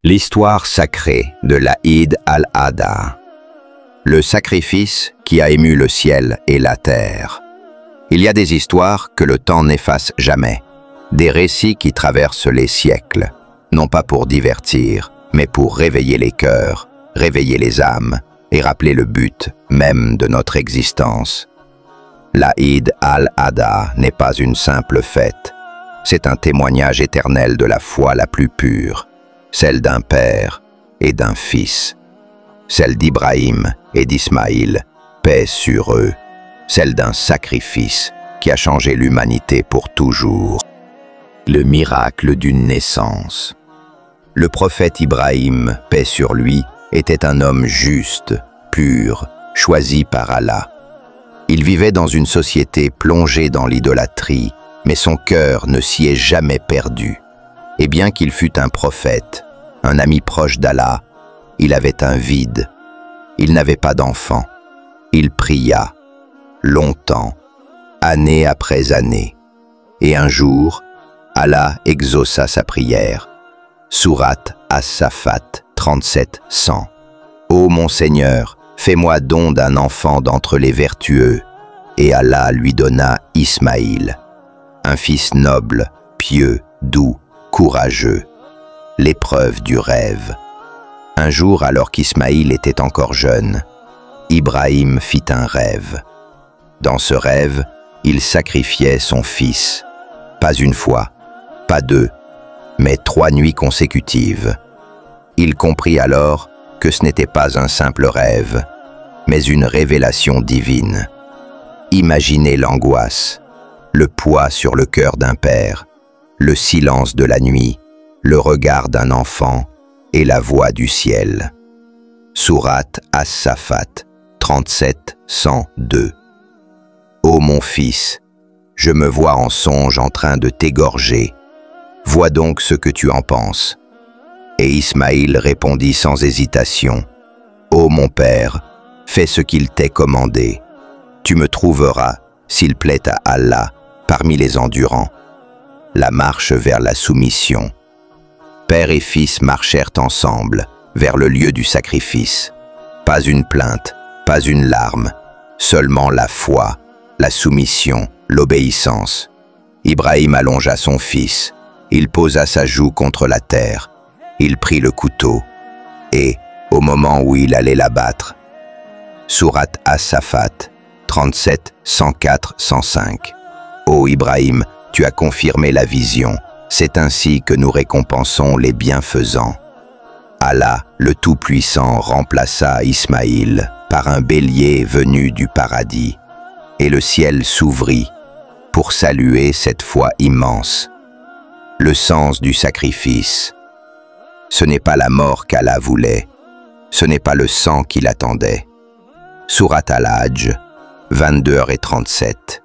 L'histoire sacrée de l'Aïd al-Adha, le sacrifice qui a ému le ciel et la terre. Il y a des histoires que le temps n'efface jamais, des récits qui traversent les siècles, non pas pour divertir, mais pour réveiller les cœurs, réveiller les âmes et rappeler le but même de notre existence. L'Aïd al-Adha n'est pas une simple fête, c'est un témoignage éternel de la foi la plus pure, celle d'un père et d'un fils, celle d'Ibrahim et d'Ismaïl, paix sur eux, celle d'un sacrifice qui a changé l'humanité pour toujours. Le miracle d'une naissance. Le prophète Ibrahim, paix sur lui, était un homme juste, pur, choisi par Allah. Il vivait dans une société plongée dans l'idolâtrie, mais son cœur ne s'y est jamais perdu. Et bien qu'il fût un prophète, un ami proche d'Allah, il avait un vide. Il n'avait pas d'enfant. Il pria, longtemps, année après année. Et un jour, Allah exauça sa prière. Sourate As-Saffat 37-100. Ô mon Seigneur, fais-moi don d'un enfant d'entre les vertueux. Et Allah lui donna Ismaïl, un fils noble, pieux, doux, courageux. L'épreuve du rêve. Un jour, alors qu'Ismaïl était encore jeune, Ibrahim fit un rêve. Dans ce rêve, il sacrifiait son fils. Pas une fois, pas deux, mais 3 nuits consécutives. Il comprit alors que ce n'était pas un simple rêve, mais une révélation divine. Imaginez l'angoisse, le poids sur le cœur d'un père, le silence de la nuit, le regard d'un enfant et la voix du ciel. Sourate As-Saffat 37-102. Ô mon fils, je me vois en songe en train de t'égorger. Vois donc ce que tu en penses. Et Ismaïl répondit sans hésitation. Ô mon père, fais ce qu'il t'est commandé. Tu me trouveras, s'il plaît à Allah, parmi les endurants. La marche vers la soumission. Père et fils marchèrent ensemble vers le lieu du sacrifice. Pas une plainte, pas une larme, seulement la foi, la soumission, l'obéissance. Ibrahim allongea son fils, il posa sa joue contre la terre, il prit le couteau, et, au moment où il allait l'abattre, Sourate As-Saffat 37-104-105. Ô Ibrahim, tu as confirmé la vision. C'est ainsi que nous récompensons les bienfaisants. Allah, le Tout-Puissant, remplaça Ismaïl par un bélier venu du paradis, et le ciel s'ouvrit pour saluer cette foi immense. Le sens du sacrifice. Ce n'est pas la mort qu'Allah voulait, ce n'est pas le sang qu'il attendait. Sourate Al-Hajj 22h37.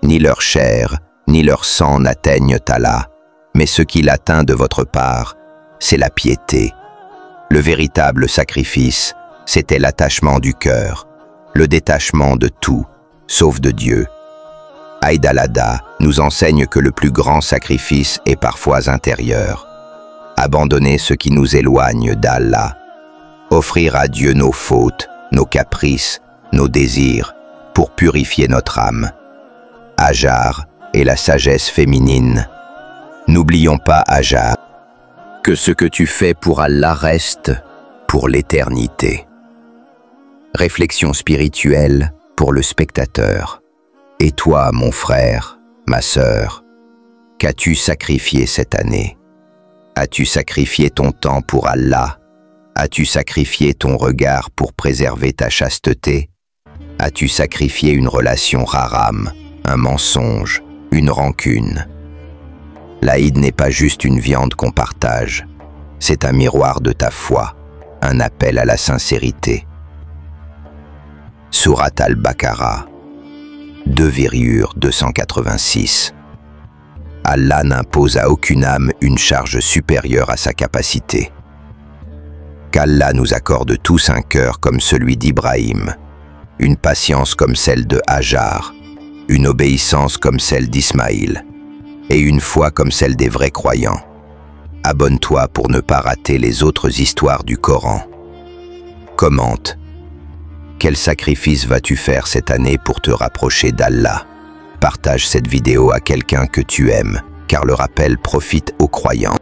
Ni leur chair, ni leur sang n'atteignent Allah, mais ce qu'il atteint de votre part, c'est la piété. Le véritable sacrifice, c'était l'attachement du cœur, le détachement de tout, sauf de Dieu. Aïd al-Adha nous enseigne que le plus grand sacrifice est parfois intérieur. Abandonner ce qui nous éloigne d'Allah. Offrir à Dieu nos fautes, nos caprices, nos désirs, pour purifier notre âme. Hajar et la sagesse féminine. N'oublions pas, Hajar, que ce que tu fais pour Allah reste pour l'éternité. Réflexion spirituelle pour le spectateur. Et toi, mon frère, ma sœur, qu'as-tu sacrifié cette année? As-tu sacrifié ton temps pour Allah? As-tu sacrifié ton regard pour préserver ta chasteté? As-tu sacrifié une relation haram, un mensonge, une rancune? L'Aïd n'est pas juste une viande qu'on partage, c'est un miroir de ta foi, un appel à la sincérité. Sourate Al-Baqarah 2,286. Allah n'impose à aucune âme une charge supérieure à sa capacité. Qu'Allah nous accorde tous un cœur comme celui d'Ibrahim, une patience comme celle de Hajar, une obéissance comme celle d'Ismaïl, et une foi comme celle des vrais croyants. Abonne-toi pour ne pas rater les autres histoires du Coran. Commente. Quel sacrifice vas-tu faire cette année pour te rapprocher d'Allah? Partage cette vidéo à quelqu'un que tu aimes, car le rappel profite aux croyants.